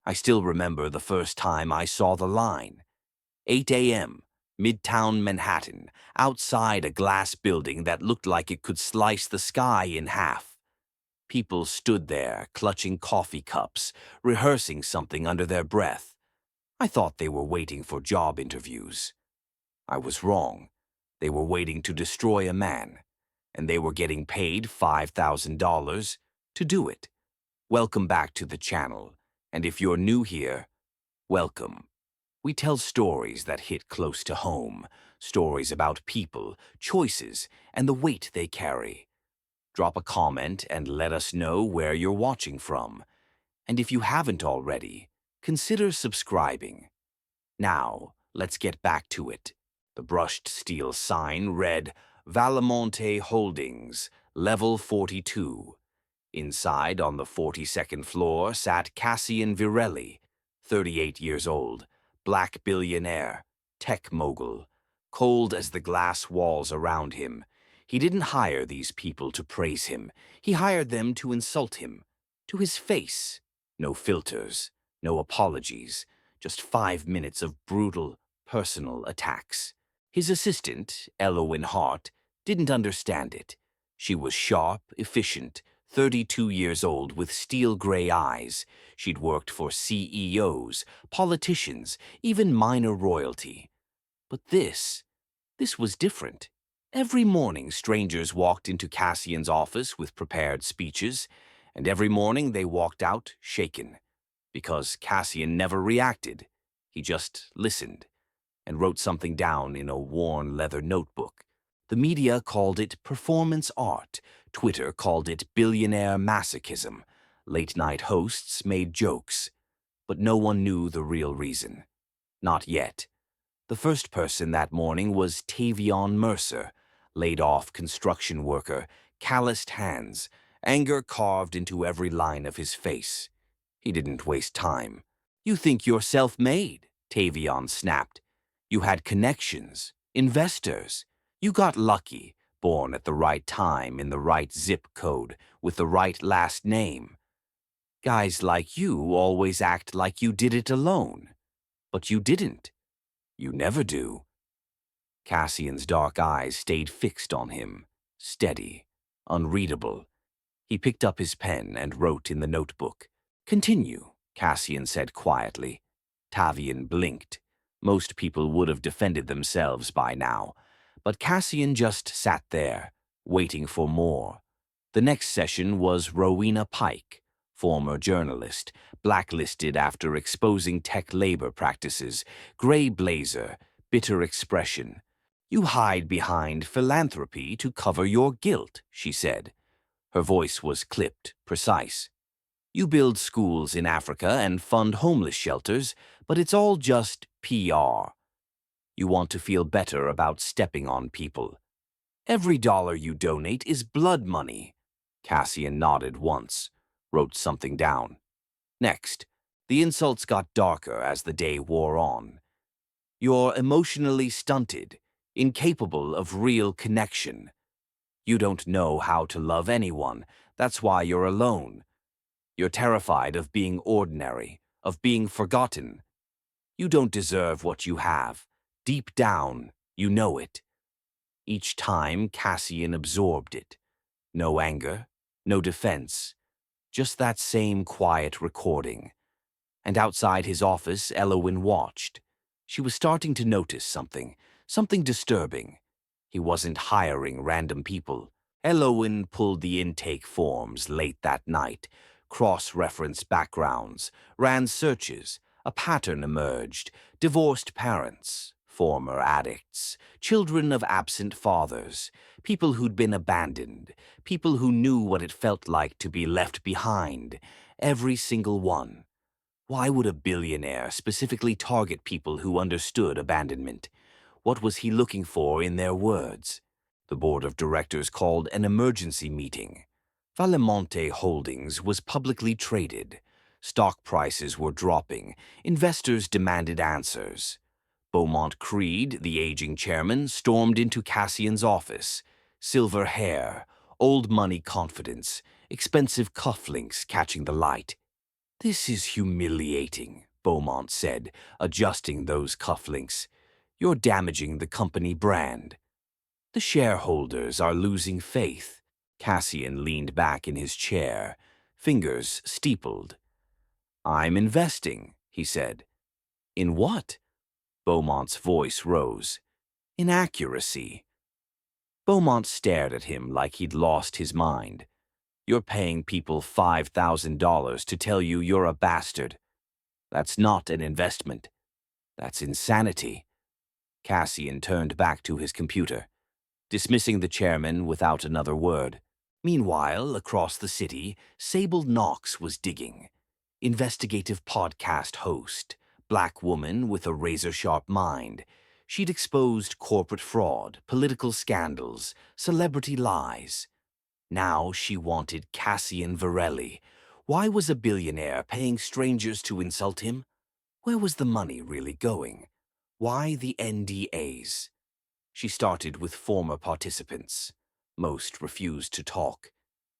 I still remember the first time I saw the line. 8 a.m., Midtown Manhattan, outside a glass building that looked like it could slice the sky in half. People stood there, clutching coffee cups, rehearsing something under their breath. I thought they were waiting for job interviews. I was wrong. They were waiting to destroy a man, and they were getting paid $5,000 to do it. Welcome back to the channel, and if you're new here, welcome. We tell stories that hit close to home, stories about people, choices, and the weight they carry. Drop a comment and let us know where you're watching from. And if you haven't already, consider subscribing. Now, let's get back to it. The brushed steel sign read, Valamonte Holdings, Level 42. Inside, on the 42nd floor, sat Cassian Virelli, 38 years old, black billionaire, tech mogul, cold as the glass walls around him. He didn't hire these people to praise him. He hired them to insult him. To his face. No filters, no apologies, just 5 minutes of brutal, personal attacks. His assistant, Elowen Hart, didn't understand it. She was sharp, efficient, 32 years old with steel-gray eyes. She'd worked for CEOs, politicians, even minor royalty. But this was different. Every morning, strangers walked into Cassian's office with prepared speeches, and every morning they walked out shaken. Because Cassian never reacted. He just listened and wrote something down in a worn leather notebook. The media called it performance art. Twitter called it billionaire masochism. Late-night hosts made jokes. But no one knew the real reason. Not yet. The first person that morning was Tavion Mercer, laid-off construction worker, calloused hands, anger carved into every line of his face. He didn't waste time. "You think you're self-made," Tavion snapped. "You had connections, investors. You got lucky, born at the right time in the right zip code with the right last name. Guys like you always act like you did it alone. But you didn't. You never do." Cassian's dark eyes stayed fixed on him, steady, unreadable. He picked up his pen and wrote in the notebook. "Continue," Cassian said quietly. Tavion blinked. Most people would have defended themselves by now, but Cassian just sat there, waiting for more. The next session was Rowena Pike, former journalist, blacklisted after exposing tech labor practices, gray blazer, bitter expression. "You hide behind philanthropy to cover your guilt," she said. Her voice was clipped, precise. "You build schools in Africa and fund homeless shelters, but it's all just PR. You want to feel better about stepping on people. Every dollar you donate is blood money." Cassian nodded once, wrote something down. Next, the insults got darker as the day wore on. "You're emotionally stunted, incapable of real connection. You don't know how to love anyone, that's why you're alone. You're terrified of being ordinary, of being forgotten. You don't deserve what you have. Deep down, you know it." Each time, Cassian absorbed it. No anger, no defense, just that same quiet recording. And outside his office, Elowen watched. She was starting to notice something disturbing. He wasn't hiring random people. Elowen pulled the intake forms late that night, cross-referenced backgrounds, ran searches. A pattern emerged. Divorced parents, former addicts, children of absent fathers, people who'd been abandoned, people who knew what it felt like to be left behind. Every single one. Why would a billionaire specifically target people who understood abandonment? What was he looking for in their words? The board of directors called an emergency meeting. Valamonte Holdings was publicly traded. Stock prices were dropping. Investors demanded answers. Beaumont Creed, the aging chairman, stormed into Cassian's office. Silver hair, old money confidence, expensive cufflinks catching the light. This is humiliating, Beaumont said, adjusting those cufflinks. You're damaging the company brand. The shareholders are losing faith. Cassian leaned back in his chair, fingers steepled. I'm investing, he said. In what? Beaumont's voice rose. In accuracy. Beaumont stared at him like he'd lost his mind. You're paying people $5,000 to tell you you're a bastard. That's not an investment. That's insanity. Cassian turned back to his computer, dismissing the chairman without another word. Meanwhile, across the city, Sable Knox was digging. Investigative podcast host, black woman with a razor-sharp mind. She'd exposed corporate fraud, political scandals, celebrity lies. Now she wanted Cassian Varelli. Why was a billionaire paying strangers to insult him? Where was the money really going? Why the NDAs? She started with former participants. Most refused to talk.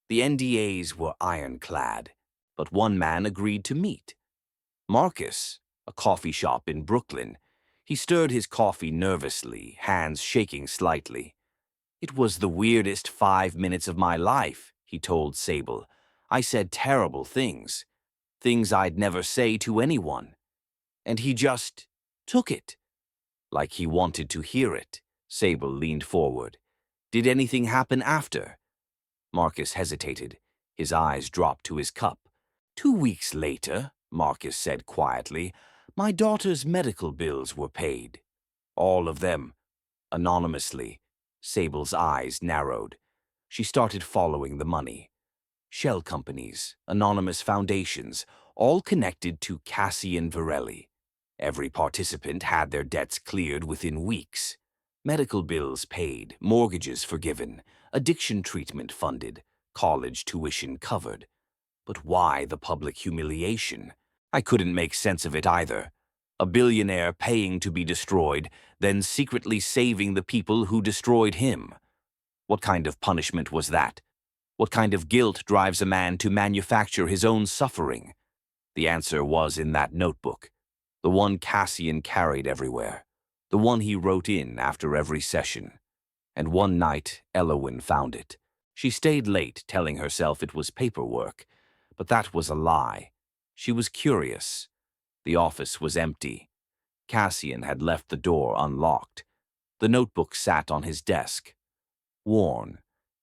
The NDAs were ironclad, but one man agreed to meet. Marcus, a coffee shop in Brooklyn. He stirred his coffee nervously, hands shaking slightly. It was the weirdest 5 minutes of my life, he told Sable. I said terrible things. Things I'd never say to anyone. And he just took it. Like he wanted to hear it. Sable leaned forward. Did anything happen after? Marcus hesitated. His eyes dropped to his cup. 2 weeks later, Marcus said quietly, my daughter's medical bills were paid. All of them. Anonymously. Sable's eyes narrowed. She started following the money. Shell companies, anonymous foundations, all connected to Cassian Varelli. Every participant had their debts cleared within weeks. Medical bills paid, mortgages forgiven, addiction treatment funded, college tuition covered. But why the public humiliation? I couldn't make sense of it either. A billionaire paying to be destroyed, then secretly saving the people who destroyed him. What kind of punishment was that? What kind of guilt drives a man to manufacture his own suffering? The answer was in that notebook, the one Cassian carried everywhere, the one he wrote in after every session. And one night, Elowen found it. She stayed late, telling herself it was paperwork, but that was a lie. She was curious. The office was empty. Cassian had left the door unlocked. The notebook sat on his desk. Worn,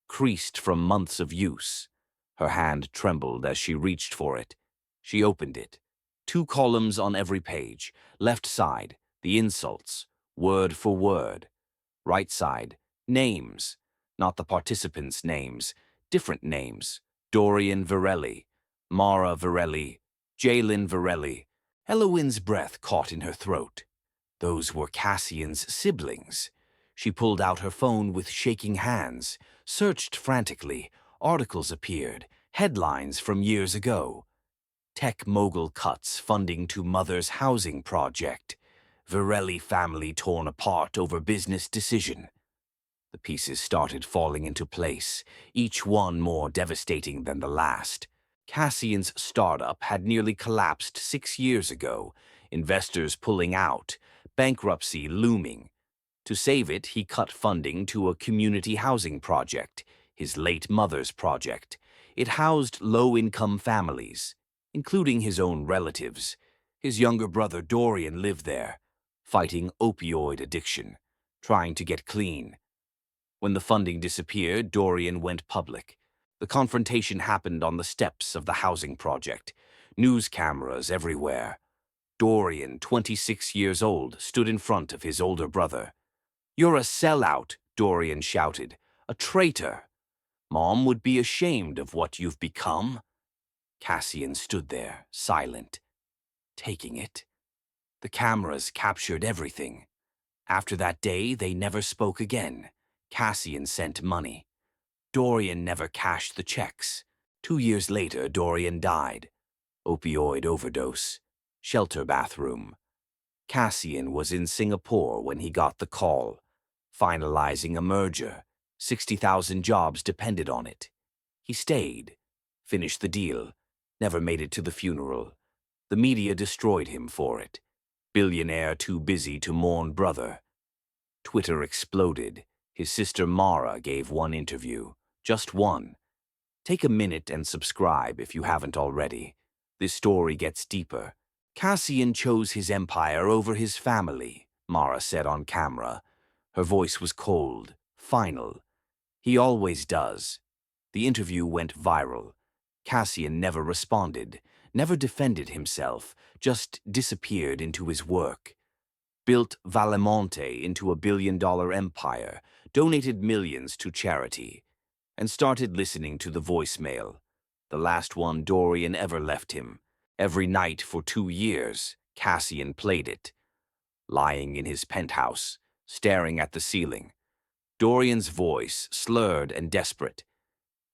creased from months of use. Her hand trembled as she reached for it. She opened it. 2 columns on every page. Left side, the insults, word for word. Right side, names. Not the participants' names, different names. Dorian Varelli, Mara Varelli, Jalen Varelli. Elowen's breath caught in her throat. Those were Cassian's siblings. She pulled out her phone with shaking hands, searched frantically. Articles appeared, headlines from years ago. Tech mogul cuts funding to mother's housing project. Varelli family torn apart over business decision. The pieces started falling into place, each one more devastating than the last. Cassian's startup had nearly collapsed 6 years ago, investors pulling out, bankruptcy looming. To save it, he cut funding to a community housing project, his late mother's project. It housed low-income families, including his own relatives. His younger brother Dorian lived there, fighting opioid addiction, trying to get clean. When the funding disappeared, Dorian went public. The confrontation happened on the steps of the housing project. News cameras everywhere. Dorian, 26 years old, stood in front of his older brother. You're a sellout, Dorian shouted. A traitor. Mom would be ashamed of what you've become. Cassian stood there, silent, taking it. The cameras captured everything. After that day, they never spoke again. Cassian sent money. Dorian never cashed the checks. 2 years later, Dorian died. Opioid overdose. Shelter bathroom. Cassian was in Singapore when he got the call. Finalizing a merger. 60,000 jobs depended on it. He stayed. Finished the deal. Never made it to the funeral. The media destroyed him for it. Billionaire too busy to mourn brother. Twitter exploded. His sister Mara gave one interview. Just one. Take a minute and subscribe if you haven't already. This story gets deeper. Cassian chose his empire over his family, Mara said on camera. Her voice was cold, final. He always does. The interview went viral. Cassian never responded, never defended himself, just disappeared into his work. Built Vallemonte into a billion-dollar empire, donated millions to charity, and started listening to the voicemail. The last one Dorian ever left him. Every night for 2 years, Cassian played it. Lying in his penthouse, staring at the ceiling. Dorian's voice, slurred and desperate.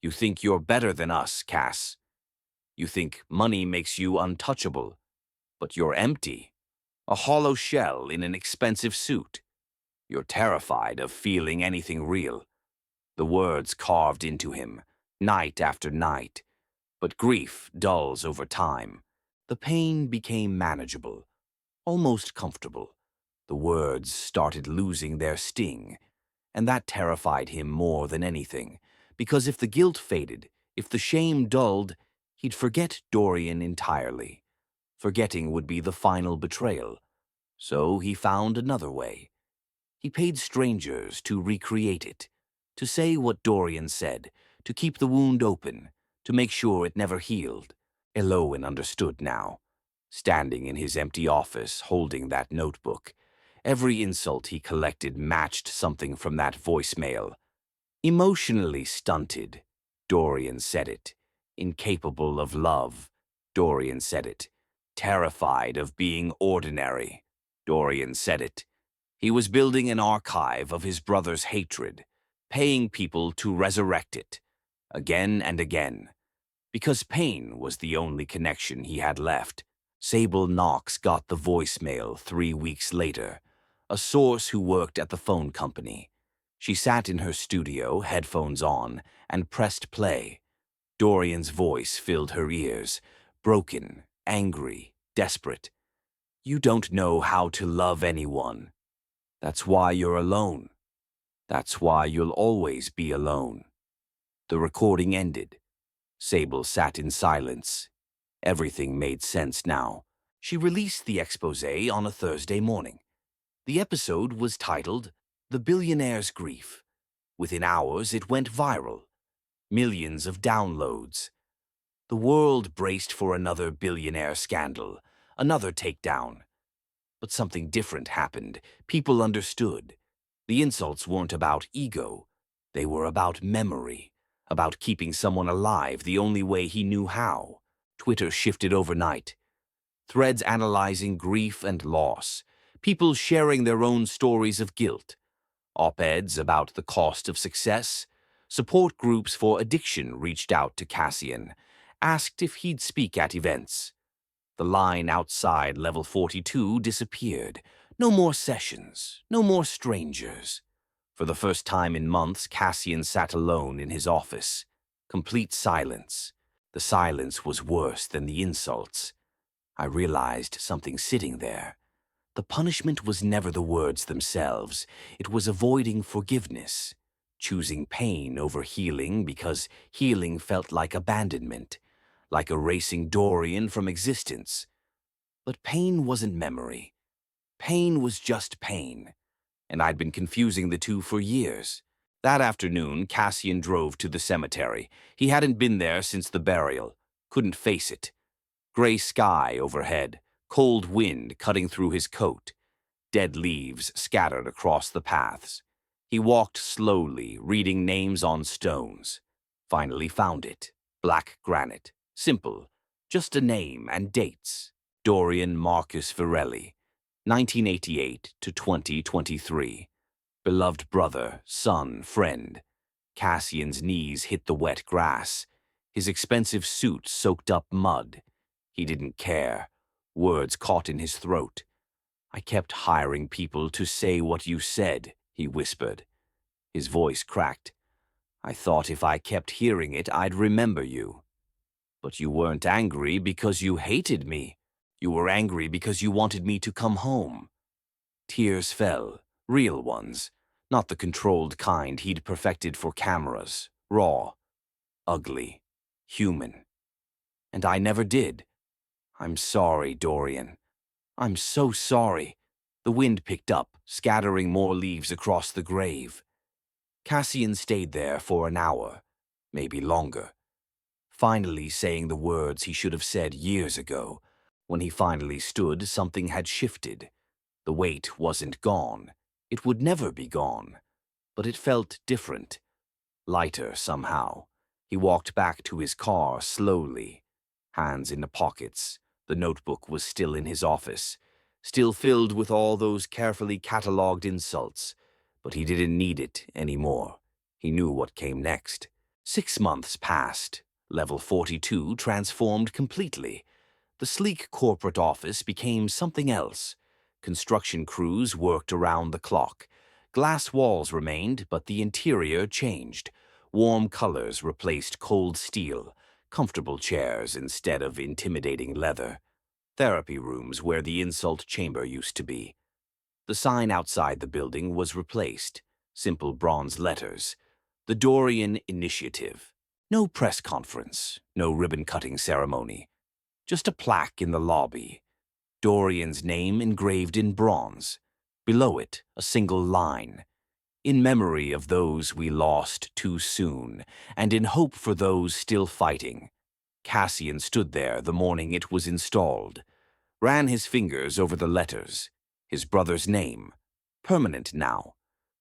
You think you're better than us, Cass. You think money makes you untouchable. But you're empty. A hollow shell in an expensive suit. You're terrified of feeling anything real. The words carved into him, night after night. But grief dulls over time. The pain became manageable, almost comfortable. The words started losing their sting, and that terrified him more than anything, because if the guilt faded, if the shame dulled, he'd forget Dorian entirely. Forgetting would be the final betrayal. So he found another way. He paid strangers to recreate it, to say what Dorian said, to keep the wound open, to make sure it never healed. Elowen understood now. Standing in his empty office, holding that notebook, every insult he collected matched something from that voicemail. Emotionally stunted, Dorian said it. Incapable of love, Dorian said it. Terrified of being ordinary, Dorian said it. He was building an archive of his brother's hatred, paying people to resurrect it, again and again. Because pain was the only connection he had left. Sable Knox got the voicemail 3 weeks later, a source who worked at the phone company. She sat in her studio, headphones on, and pressed play. Dorian's voice filled her ears, broken, angry, desperate. You don't know how to love anyone. That's why you're alone. That's why you'll always be alone. The recording ended. Sable sat in silence. Everything made sense now. She released the exposé on a Thursday morning. The episode was titled The Billionaire's Grief. Within hours, it went viral. Millions of downloads. The world braced for another billionaire scandal, another takedown. But something different happened. People understood. The insults weren't about ego. They were about memory, about keeping someone alive the only way he knew how. Twitter shifted overnight. Threads analyzing grief and loss. People sharing their own stories of guilt. Op-eds about the cost of success. Support groups for addiction reached out to Cassian, asked if he'd speak at events. The line outside level 42 disappeared. No more sessions, no more strangers. For the first time in months, Cassian sat alone in his office. Complete silence. The silence was worse than the insults. I realized something sitting there. The punishment was never the words themselves. It was avoiding forgiveness, choosing pain over healing because healing felt like abandonment, like erasing Dorian from existence. But pain wasn't memory. Pain was just pain, and I'd been confusing the two for years. That afternoon, Cassian drove to the cemetery. He hadn't been there since the burial. Couldn't face it. Gray sky overhead, cold wind cutting through his coat, dead leaves scattered across the paths. He walked slowly, reading names on stones. Finally found it. Black granite. Simple. Just a name and dates. Dorian Marcus Virelli, 1988 to 2023. Beloved brother, son, friend. Cassian's knees hit the wet grass. His expensive suit soaked up mud. He didn't care. Words caught in his throat. I kept hiring people to say what you said, he whispered. His voice cracked. I thought if I kept hearing it, I'd remember you. But you weren't angry because you hated me. You were angry because you wanted me to come home. Tears fell, real ones, not the controlled kind he'd perfected for cameras, raw, ugly, human. And I never did. I'm sorry, Dorian. I'm so sorry. The wind picked up, scattering more leaves across the grave. Cassian stayed there for an hour, maybe longer, finally saying the words he should have said years ago. When he finally stood, something had shifted. The weight wasn't gone. It would never be gone. But it felt different, lighter somehow. He walked back to his car slowly, hands in the pockets. The notebook was still in his office, still filled with all those carefully catalogued insults. But he didn't need it anymore. He knew what came next. 6 months passed. Level 42 transformed completely. The sleek corporate office became something else. Construction crews worked around the clock. Glass walls remained, but the interior changed. Warm colors replaced cold steel, comfortable chairs instead of intimidating leather. Therapy rooms where the insult chamber used to be. The sign outside the building was replaced. Simple bronze letters. The Dorian Initiative. No press conference, no ribbon-cutting ceremony. Just a plaque in the lobby. Dorian's name engraved in bronze. Below it, a single line. In memory of those we lost too soon, and in hope for those still fighting. Cassian stood there the morning it was installed, ran his fingers over the letters. His brother's name, permanent now,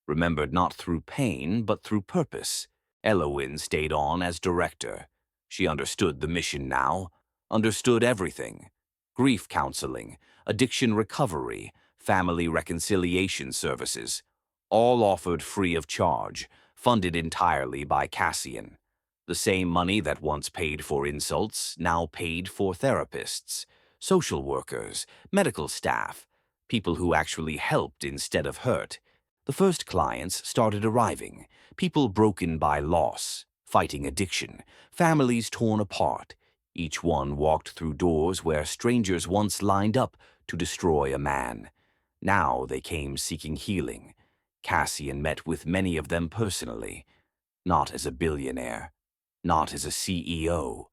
remembered not through pain but through purpose. Elowen stayed on as director. She understood the mission now, understood everything. Grief counseling, addiction recovery, family reconciliation services, all offered free of charge, funded entirely by Cassian. The same money that once paid for insults now paid for therapists, social workers, medical staff, people who actually helped instead of hurt. The first clients started arriving, people broken by loss, fighting addiction, families torn apart. Each one walked through doors where strangers once lined up to destroy a man. Now they came seeking healing. Cassian met with many of them personally, not as a billionaire, not as a CEO,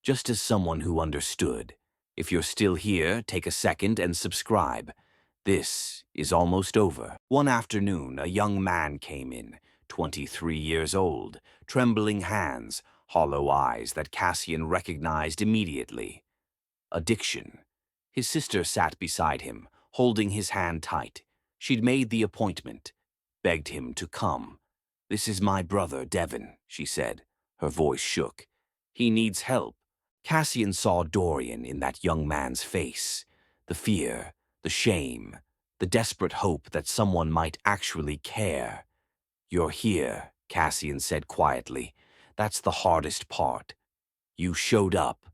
just as someone who understood. If you're still here, take a second and subscribe. This is almost over. One afternoon, a young man came in, 23 years old, trembling hands, hollow eyes that Cassian recognized immediately. Addiction. His sister sat beside him, holding his hand tight. She'd made the appointment, begged him to come. "This is my brother, Devin," she said. Her voice shook. "He needs help." Cassian saw Dorian in that young man's face. The fear, the shame, the desperate hope that someone might actually care. "You're here," Cassian said quietly. "That's the hardest part. You showed up.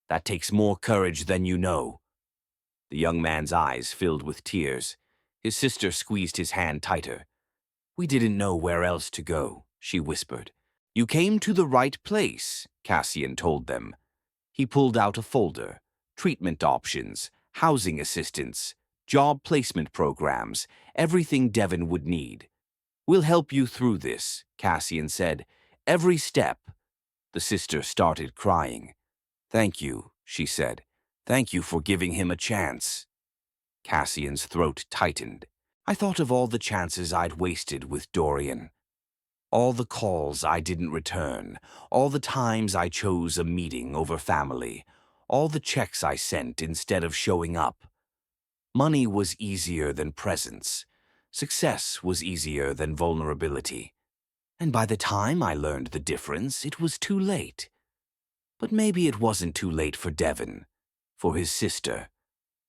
That takes more courage than you know." The young man's eyes filled with tears. His sister squeezed his hand tighter. "We didn't know where else to go," she whispered. "You came to the right place," Cassian told them. He pulled out a folder. Treatment options, housing assistance, job placement programs, everything Devin would need. "We'll help you through this," Cassian said. "Every step." The sister started crying. "Thank you," she said. "Thank you for giving him a chance." Cassian's throat tightened. "I thought of all the chances I'd wasted with Dorian. All the calls I didn't return, all the times I chose a meeting over family, all the checks I sent instead of showing up. Money was easier than presence. Success was easier than vulnerability. And by the time I learned the difference, it was too late. But maybe it wasn't too late for Devin, for his sister,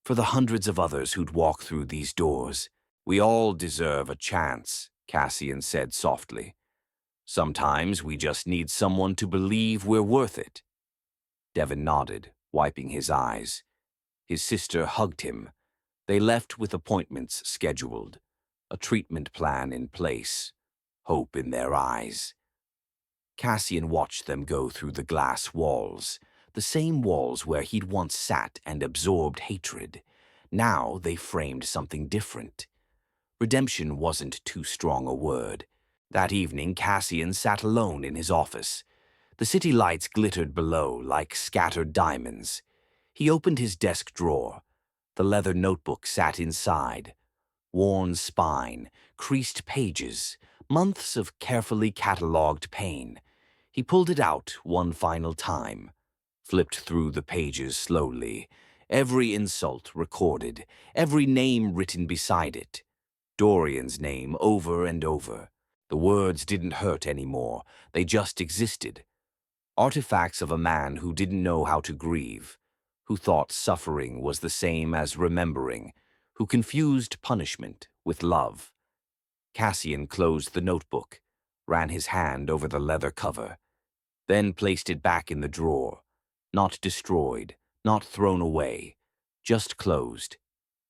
for the hundreds of others who'd walk through these doors. We all deserve a chance," Cassian said softly. "Sometimes we just need someone to believe we're worth it." Devin nodded, wiping his eyes. His sister hugged him. They left with appointments scheduled, a treatment plan in place, hope in their eyes. Cassian watched them go through the glass walls. the same walls where he'd once sat and absorbed hatred. Now they framed something different. Redemption wasn't too strong a word. That evening, Cassian sat alone in his office. The city lights glittered below like scattered diamonds. He opened his desk drawer. The leather notebook sat inside. Worn spine, creased pages, months of carefully catalogued pain. He pulled it out one final time, flipped through the pages slowly, every insult recorded, every name written beside it. Dorian's name over and over. The words didn't hurt anymore, they just existed. Artifacts of a man who didn't know how to grieve, who thought suffering was the same as remembering, who confused punishment with love. Cassian closed the notebook, ran his hand over the leather cover, then placed it back in the drawer. Not destroyed, not thrown away, just closed,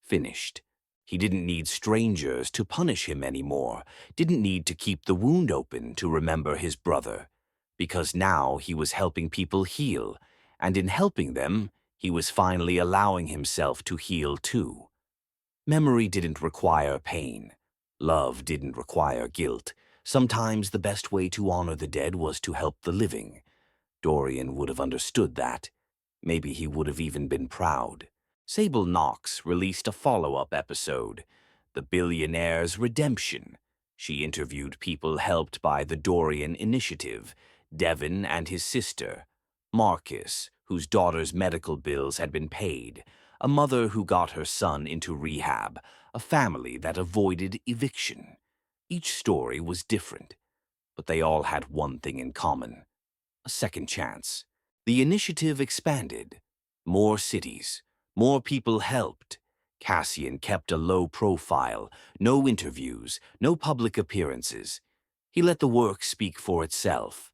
finished. He didn't need strangers to punish him anymore, didn't need to keep the wound open to remember his brother, because now he was helping people heal, and in helping them, he was finally allowing himself to heal too. Memory didn't require pain. Love didn't require guilt. Sometimes the best way to honor the dead was to help the living. Dorian would have understood that. Maybe he would have even been proud. Sable Knox released a follow-up episode, The Billionaire's Redemption. She interviewed people helped by the Dorian Initiative, Devon and his sister, Marcus, whose daughter's medical bills had been paid, a mother who got her son into rehab, a family that avoided eviction. Each story was different, but they all had one thing in common: a second chance. The initiative expanded. More cities, more people helped. Cassian kept a low profile, no interviews, no public appearances. He let the work speak for itself.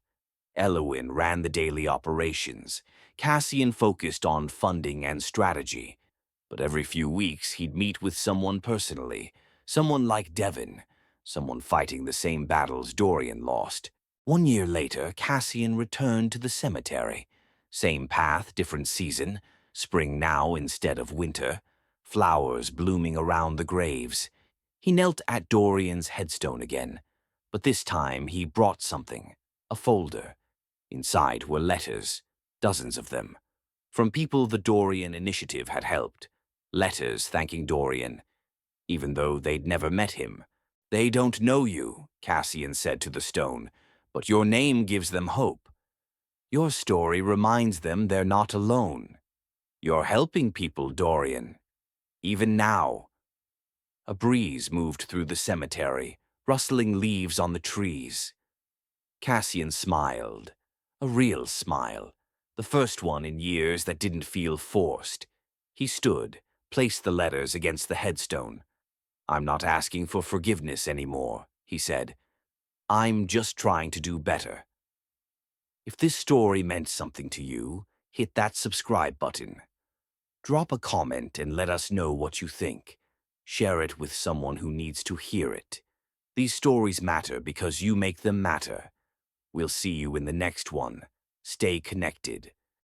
Elowin ran the daily operations. Cassian focused on funding and strategy. But every few weeks he'd meet with someone personally, someone like Devon, someone fighting the same battles Dorian lost. 1 year later, Cassian returned to the cemetery. Same path, different season, spring now instead of winter, flowers blooming around the graves. He knelt at Dorian's headstone again, but this time he brought something, a folder. Inside were letters, dozens of them, from people the Dorian Initiative had helped. Letters thanking Dorian, even though they'd never met him. "They don't know you," Cassian said to the stone, "but your name gives them hope. Your story reminds them they're not alone. You're helping people, Dorian. Even now." A breeze moved through the cemetery, rustling leaves on the trees. Cassian smiled, a real smile, the first one in years that didn't feel forced. He stood, placed the letters against the headstone. "I'm not asking for forgiveness anymore," he said. "I'm just trying to do better." If this story meant something to you, hit that subscribe button. Drop a comment and let us know what you think. Share it with someone who needs to hear it. These stories matter because you make them matter. We'll see you in the next one. Stay connected.